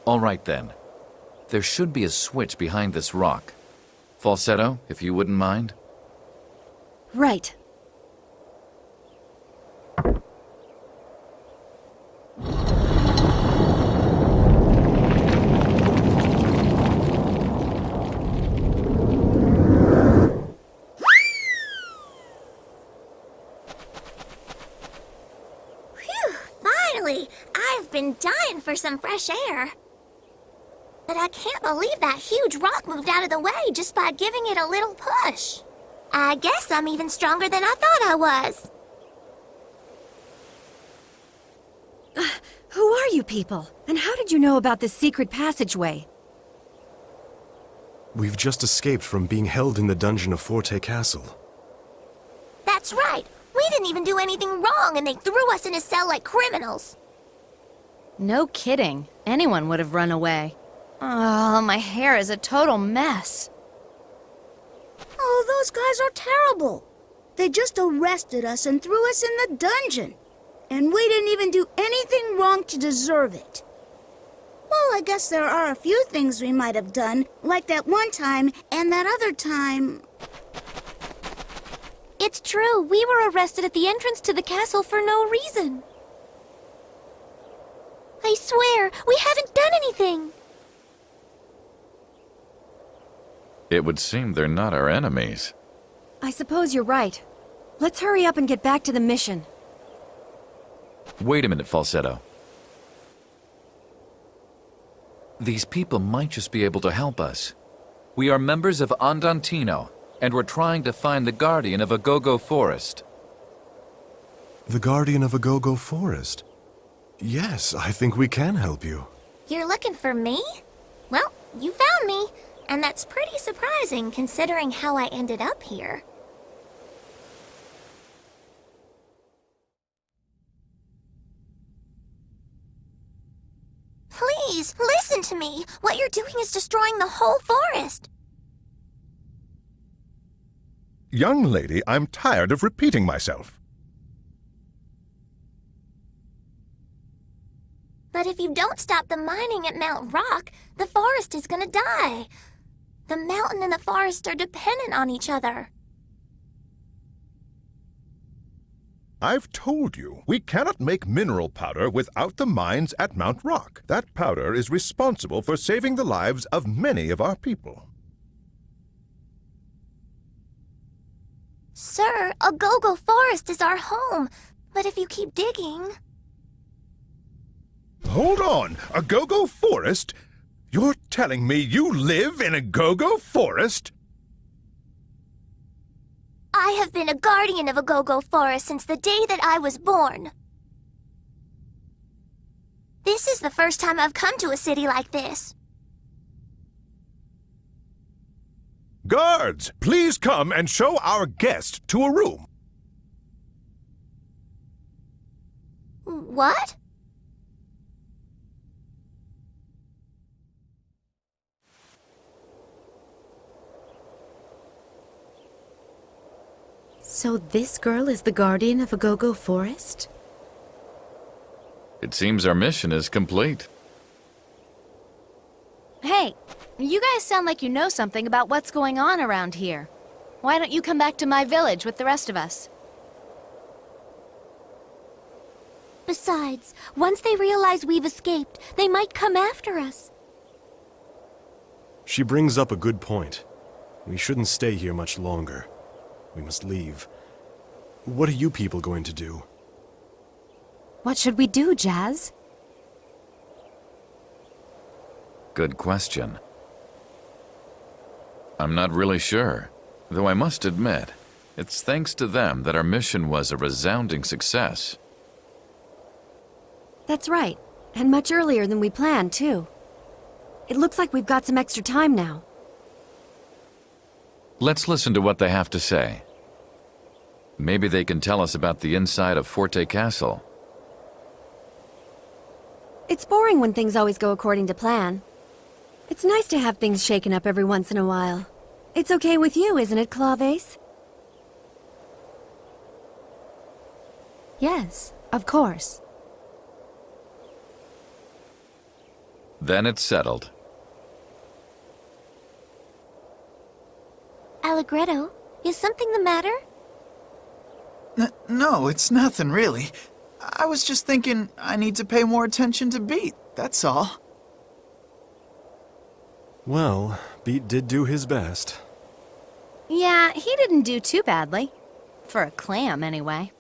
All right then. There should be a switch behind this rock. Falsetto, if you wouldn't mind. Right. Finally! I've been dying for some fresh air. But I can't believe that huge rock moved out of the way just by giving it a little push. I guess I'm even stronger than I thought I was. Who are you people? And how did you know about this secret passageway? We've just escaped from being held in the dungeon of Forte Castle. That's right. We didn't even do anything wrong and they threw us in a cell like criminals. No kidding. Anyone would have run away. Oh, my hair is a total mess. Oh, those guys are terrible. They just arrested us and threw us in the dungeon. And we didn't even do anything wrong to deserve it. Well, I guess there are a few things we might have done, like that one time and that other time. It's true. We were arrested at the entrance to the castle for no reason. I swear, we haven't done anything. It would seem they're not our enemies. I suppose you're right. Let's hurry up and get back to the mission. Wait a minute, Falsetto. These people might just be able to help us. We are members of Andantino, and we're trying to find the guardian of Agogo Forest. The guardian of Agogo Forest? Yes, I think we can help you. You're looking for me? Well, you found me, and that's pretty surprising considering how I ended up here. Please, listen to me. What you're doing is destroying the whole forest. Young lady, I'm tired of repeating myself. But if you don't stop the mining at Mount Rock, the forest is gonna die. The mountain and the forest are dependent on each other. I've told you, we cannot make mineral powder without the mines at Mount Rock. That powder is responsible for saving the lives of many of our people. Sir, Agogo Forest is our home. But if you keep digging... Hold on! Agogo Forest? You're telling me you live in Agogo Forest? I have been a guardian of Agogo Forest since the day that I was born. This is the first time I've come to a city like this. Guards, please come and show our guest to a room. What? So this girl is the guardian of Agogo Forest? It seems our mission is complete. Hey, you guys sound like you know something about what's going on around here. Why don't you come back to my village with the rest of us? Besides, once they realize we've escaped, they might come after us. She brings up a good point. We shouldn't stay here much longer. We must leave. What are you people going to do? What should we do, Jazz? Good question. I'm not really sure, though I must admit, it's thanks to them that our mission was a resounding success. That's right, and much earlier than we planned, too. It looks like we've got some extra time now. Let's listen to what they have to say. Maybe they can tell us about the inside of Forte Castle. It's boring when things always go according to plan. It's nice to have things shaken up every once in a while. It's okay with you, isn't it, Clawvase? Yes, of course. Then it's settled. Allegretto, is something the matter? No, it's nothing really. I was just thinking I need to pay more attention to Beat, that's all. Well, Beat did do his best. Yeah, he didn't do too badly. For a clam, anyway.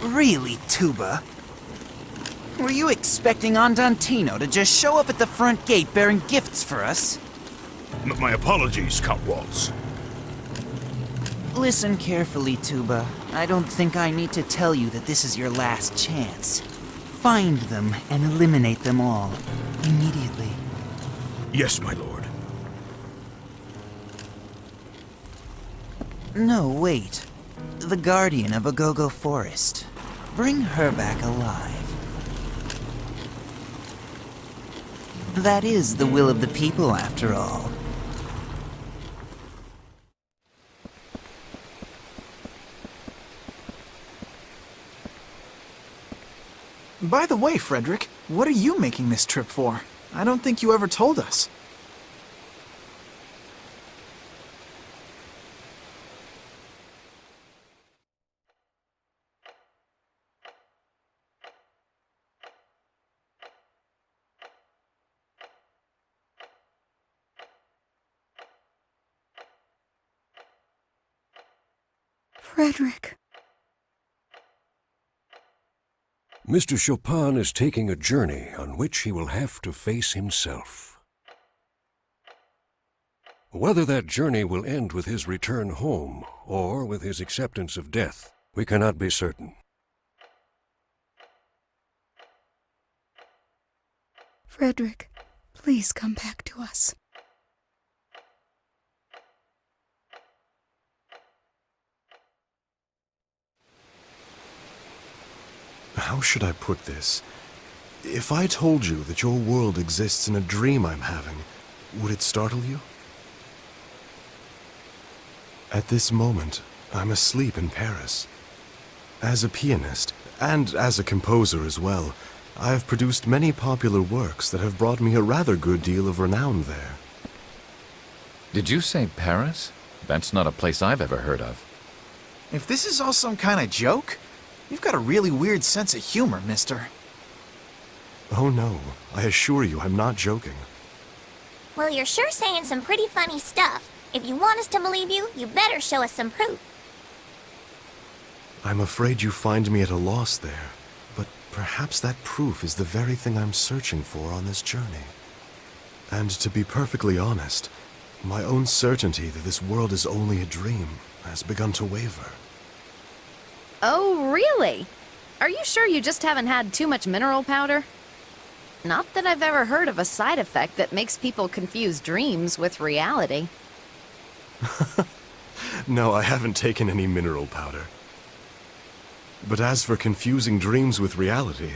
Really, Tuba? Were you expecting Andantino to just show up at the front gate bearing gifts for us? My apologies, Count Waltz. Listen carefully, Tuba. I don't think I need to tell you that this is your last chance. Find them and eliminate them all. Immediately. Yes, my lord. No, wait. The guardian of Agogo Forest. Bring her back alive. That is the will of the people, after all. By the way, Frederick, what are you making this trip for? I don't think you ever told us. Frederick. Mr. Chopin is taking a journey on which he will have to face himself. Whether that journey will end with his return home or with his acceptance of death, we cannot be certain. Frederick, please come back to us. How should I put this? If I told you that your world exists in a dream I'm having, would it startle you? At this moment, I'm asleep in Paris. As a pianist, and as a composer as well, I have produced many popular works that have brought me a rather good deal of renown there. Did you say Paris? That's not a place I've ever heard of. If this is all some kind of joke, you've got a really weird sense of humor, mister. Oh no, I assure you I'm not joking. Well, you're sure saying some pretty funny stuff. If you want us to believe you, you better show us some proof. I'm afraid you find me at a loss there, but perhaps that proof is the very thing I'm searching for on this journey. And to be perfectly honest, my own certainty that this world is only a dream has begun to waver. Oh, really? Are you sure you just haven't had too much mineral powder? Not that I've ever heard of a side effect that makes people confuse dreams with reality. No, I haven't taken any mineral powder. But as for confusing dreams with reality,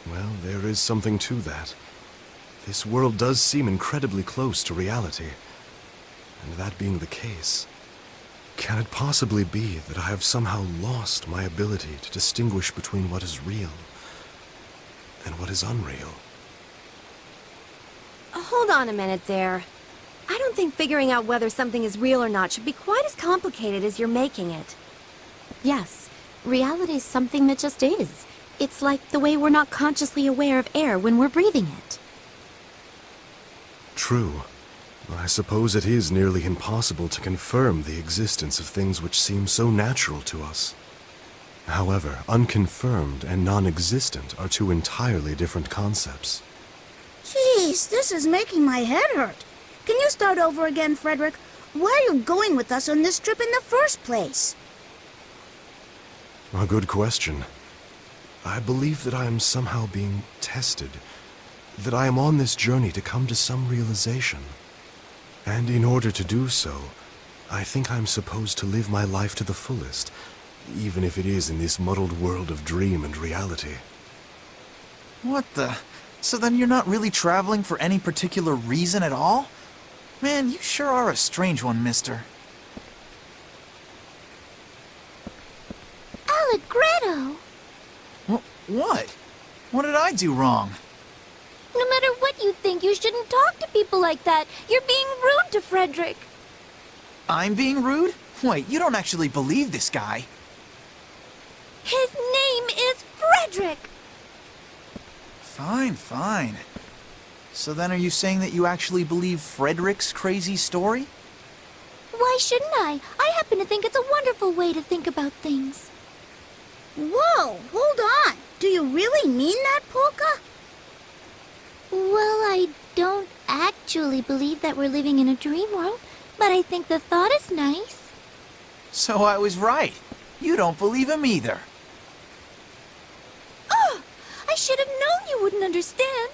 well, there is something to that. This world does seem incredibly close to reality. And that being the case, can it possibly be that I have somehow lost my ability to distinguish between what is real and what is unreal? Hold on a minute there. I don't think figuring out whether something is real or not should be quite as complicated as you're making it. Yes, reality is something that just is. It's like the way we're not consciously aware of air when we're breathing it. True. I suppose it is nearly impossible to confirm the existence of things which seem so natural to us. However, unconfirmed and non-existent are two entirely different concepts. Jeez, this is making my head hurt. Can you start over again, Frederick? Why are you going with us on this trip in the first place? A good question. I believe that I am somehow being tested. That I am on this journey to come to some realization. And in order to do so, I think I'm supposed to live my life to the fullest, even if it is in this muddled world of dream and reality. What the? So then you're not really traveling for any particular reason at all? Man, you sure are a strange one, mister. Allegretto! What? What did I do wrong? No matter what you think, you shouldn't talk to people like that. You're being rude to Frederick. I'm being rude? Wait, you don't actually believe this guy. His name is Frederick! Fine, fine. So then are you saying that you actually believe Frederick's crazy story? Why shouldn't I? I happen to think it's a wonderful way to think about things. Whoa, hold on. Do you really mean that, Polka? Well, I don't actually believe that we're living in a dream world, but I think the thought is nice. So I was right. You don't believe him either. Oh, I should have known you wouldn't understand.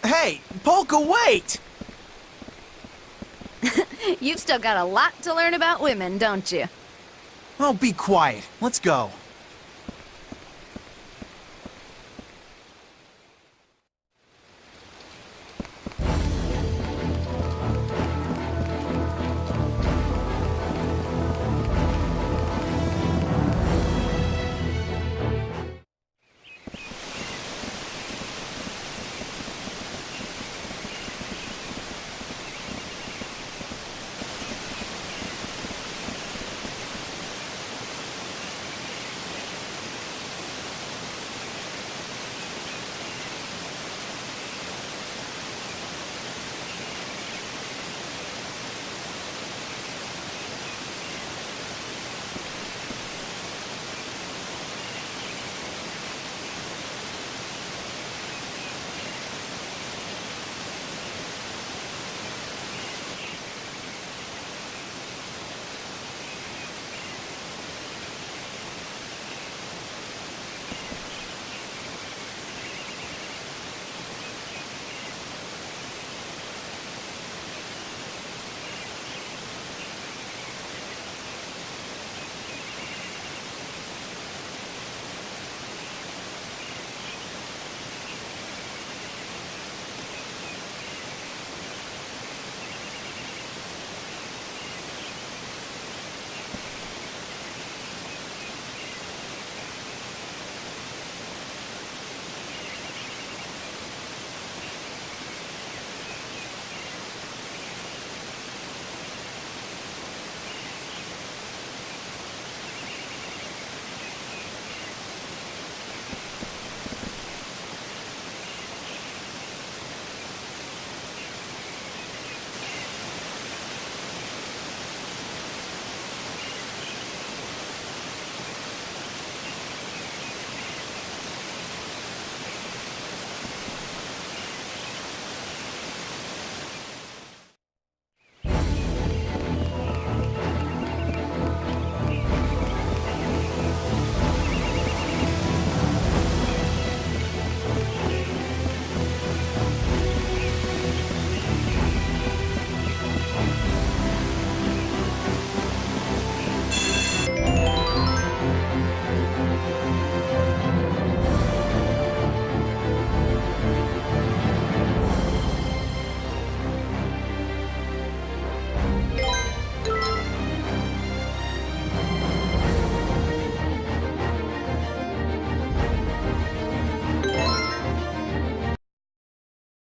Hey, Polka, wait! You've still got a lot to learn about women, don't you? Oh, be quiet. Let's go.